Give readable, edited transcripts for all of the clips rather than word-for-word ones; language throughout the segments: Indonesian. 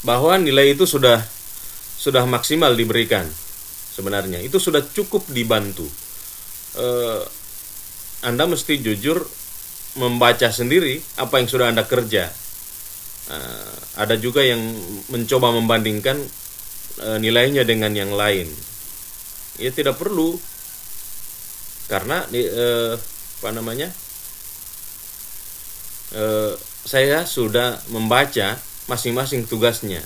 bahwa nilai itu sudah maksimal diberikan. Sebenarnya itu sudah cukup dibantu. Anda mesti jujur membaca sendiri apa yang sudah Anda kerja. Ada juga yang mencoba membandingkan nilainya dengan yang lain. Ya tidak perlu, karena saya sudah membaca masing-masing tugasnya,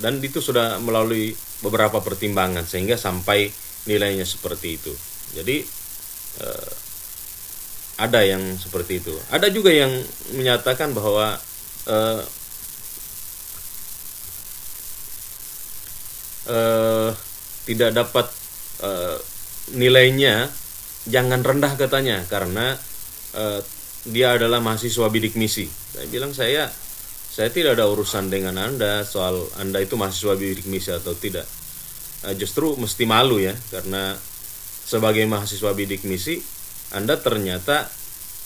dan itu sudah melalui beberapa pertimbangan sehingga sampai nilainya seperti itu. Jadi ada yang seperti itu. Ada juga yang menyatakan bahwa tidak dapat nilainya jangan rendah katanya, karena dia adalah mahasiswa bidik misi. Saya bilang saya tidak ada urusan dengan Anda soal Anda itu mahasiswa bidik misi atau tidak. Justru mesti malu ya, karena sebagai mahasiswa bidik misi Anda ternyata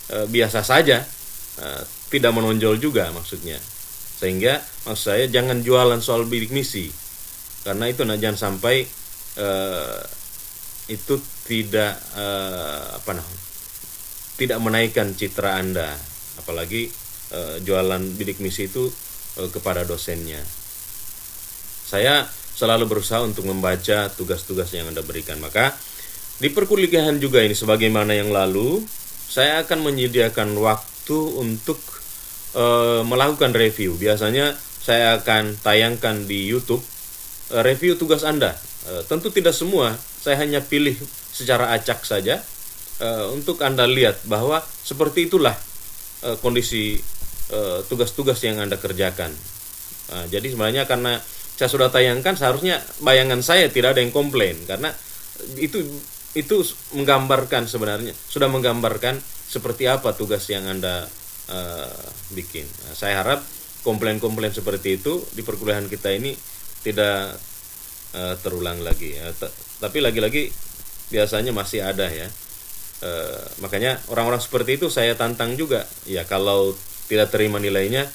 biasa saja, tidak menonjol juga maksudnya. Sehingga maksud saya jangan jualan soal bidik misi, karena itu jangan sampai itu tidak menaikkan citra Anda, apalagi jualan bidik misi itu kepada dosennya. Saya selalu berusaha untuk membaca tugas-tugas yang Anda berikan. Maka di perkuliahan juga ini, sebagaimana yang lalu, saya akan menyediakan waktu untuk melakukan review. Biasanya saya akan tayangkan di YouTube review tugas Anda. Tentu tidak semua, saya hanya pilih secara acak saja untuk Anda lihat bahwa seperti itulah kondisi tugas-tugas yang Anda kerjakan. Jadi sebenarnya karena saya sudah tayangkan, seharusnya bayangan saya tidak ada yang komplain, karena itu menggambarkan, sebenarnya sudah menggambarkan seperti apa tugas yang Anda bikin. Saya harap komplain-komplain seperti itu di perkuliahan kita ini tidak terulang lagi ya. Tapi lagi-lagi biasanya masih ada ya. Makanya orang-orang seperti itu saya tantang juga. Ya, kalau tidak terima nilainya,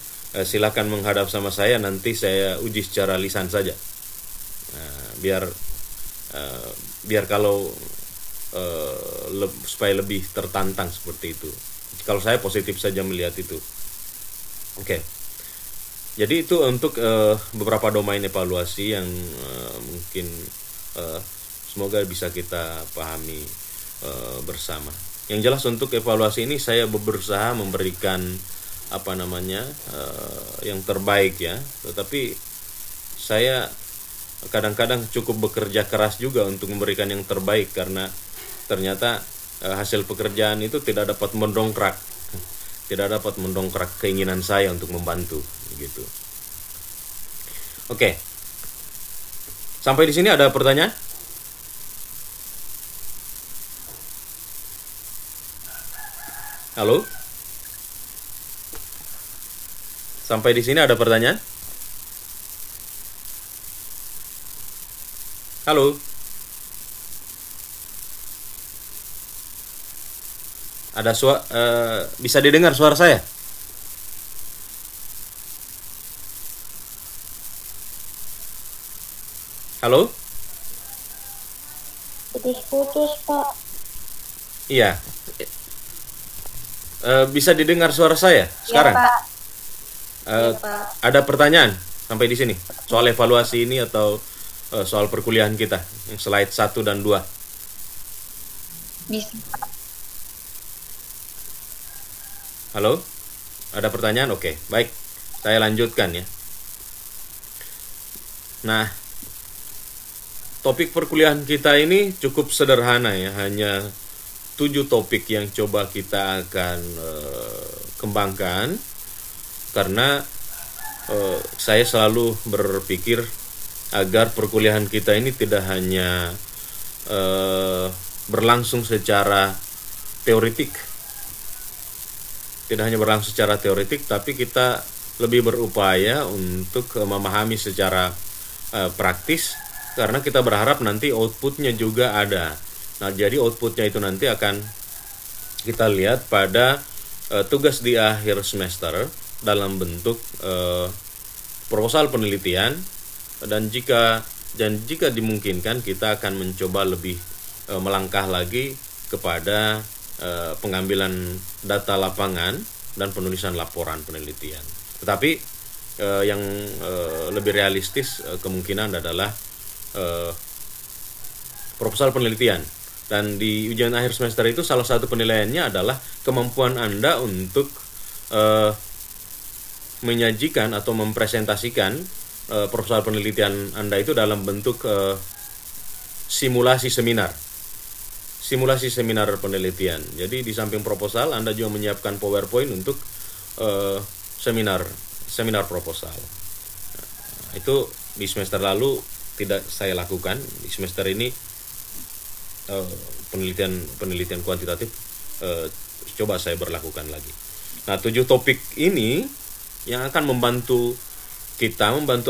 silakan menghadap sama saya, nanti saya uji secara lisan saja. Biar kalau supaya lebih tertantang seperti itu. Kalau saya positif saja melihat itu. Oke. Jadi itu untuk beberapa domain evaluasi yang mungkin semoga bisa kita pahami bersama. Yang jelas untuk evaluasi ini saya berusaha memberikan yang terbaik ya. Tetapi saya kadang-kadang cukup bekerja keras juga untuk memberikan yang terbaik, karena ternyata hasil pekerjaan itu tidak dapat mendongkrak keinginan saya untuk membantu gitu. Oke. Sampai di sini ada pertanyaan? Halo? Sampai di sini ada pertanyaan? Halo? Ada bisa didengar suara saya? Halo? Putus, Pak. Iya. Bisa didengar suara saya sekarang? Ya, Pak. Ada pertanyaan sampai di sini soal evaluasi ini atau soal perkuliahan kita yang slide 1 dan 2? Bisa, Pak. Halo? Ada pertanyaan? Oke, baik. Saya lanjutkan ya. Nah, topik perkuliahan kita ini cukup sederhana ya, hanya 7 topik yang coba kita akan kembangkan, karena saya selalu berpikir agar perkuliahan kita ini tidak hanya berlangsung secara teoretik, tapi kita lebih berupaya untuk memahami secara praktis, karena kita berharap nanti outputnya juga ada. Nah, jadi outputnya itu nanti akan kita lihat pada tugas di akhir semester dalam bentuk proposal penelitian, dan jika dimungkinkan kita akan mencoba lebih melangkah lagi kepada pengambilan data lapangan dan penulisan laporan penelitian. Tetapi yang lebih realistis kemungkinan adalah proposal penelitian. Dan di ujian akhir semester itu salah satu penilaiannya adalah kemampuan Anda untuk menyajikan atau mempresentasikan proposal penelitian Anda itu dalam bentuk simulasi seminar penelitian. Jadi di samping proposal, Anda juga menyiapkan PowerPoint untuk seminar proposal. Nah, itu di semester lalu tidak saya lakukan. Di semester ini penelitian kuantitatif coba saya berlakukan lagi. Nah, 7 topik ini yang akan membantu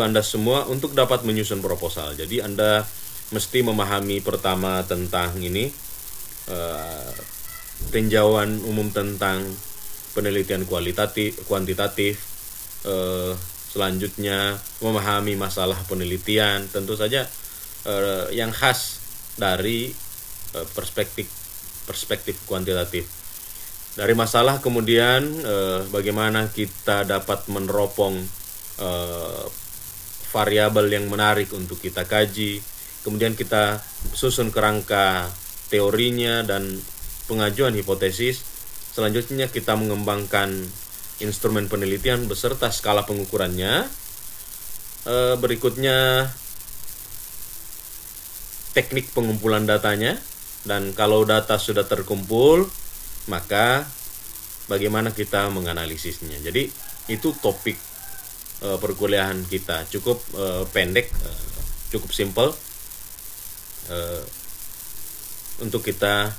Anda semua untuk dapat menyusun proposal. Jadi Anda mesti memahami pertama tentang ini, tinjauan umum tentang penelitian kuantitatif, selanjutnya memahami masalah penelitian, tentu saja yang khas dari perspektif kuantitatif. Dari masalah kemudian bagaimana kita dapat meneropong variabel yang menarik untuk kita kaji, kemudian kita susun kerangka teorinya dan pengajuan hipotesis. Selanjutnya kita mengembangkan instrumen penelitian beserta skala pengukurannya. Berikutnya teknik pengumpulan datanya, dan kalau data sudah terkumpul, maka bagaimana kita menganalisisnya. Jadi itu topik perkuliahan kita, cukup pendek, cukup simple untuk kita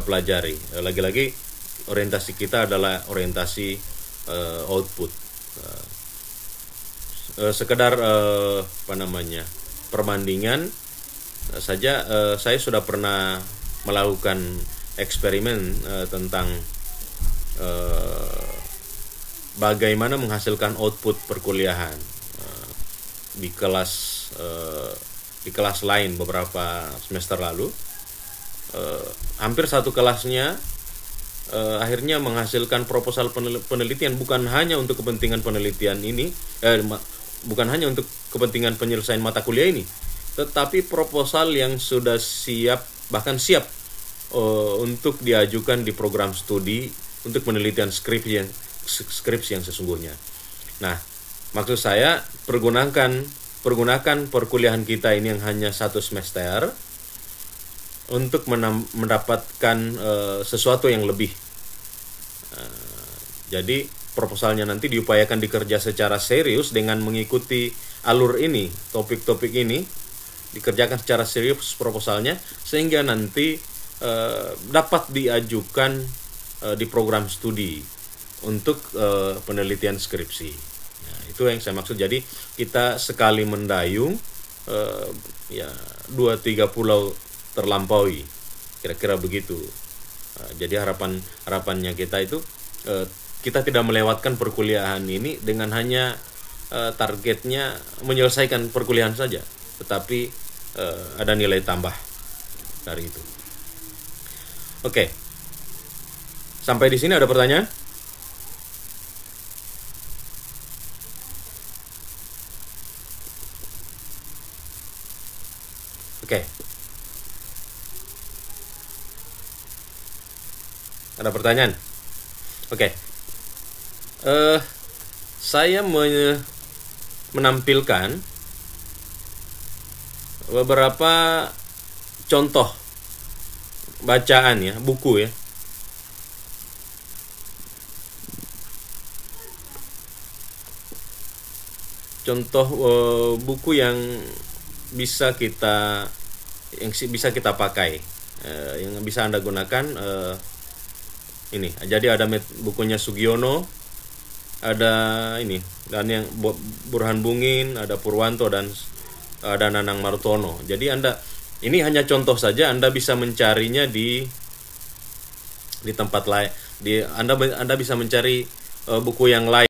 pelajari. Lagi-lagi orientasi kita adalah orientasi output. Sekedar perbandingan saja, saya sudah pernah melakukan eksperimen tentang bagaimana menghasilkan output perkuliahan di kelas lain beberapa semester lalu. Hampir satu kelasnya akhirnya menghasilkan proposal penelitian, bukan hanya untuk kepentingan penelitian ini, bukan hanya untuk kepentingan penyelesaian mata kuliah ini, tetapi proposal yang sudah bahkan siap untuk diajukan di program studi untuk penelitian skripsi yang sesungguhnya. Nah, maksud saya pergunakan perkuliahan kita ini yang hanya 1 semester untuk mendapatkan sesuatu yang lebih. Jadi proposalnya nanti diupayakan dikerja secara serius dengan mengikuti alur ini, topik-topik ini dikerjakan secara serius proposalnya, sehingga nanti dapat diajukan di program studi untuk penelitian skripsi. Nah, itu yang saya maksud. Jadi kita sekali mendayung 2-3 pulau terlampaui, kira-kira begitu. Jadi harapannya kita itu kita tidak melewatkan perkuliahan ini dengan hanya targetnya menyelesaikan perkuliahan saja, tetapi ada nilai tambah dari itu. Oke. Sampai di sini ada pertanyaan? Oke. Ada pertanyaan? Oke. Saya menampilkan beberapa contoh bacaan ya, buku ya. Contoh buku yang bisa kita pakai, yang bisa Anda gunakan. Ini jadi ada bukunya Sugiono, ada ini, dan yang Burhan Bungin, ada Purwanto, dan ada Nanang Martono. Jadi ini hanya contoh saja, Anda bisa mencarinya di tempat lain. Anda bisa mencari buku yang lain.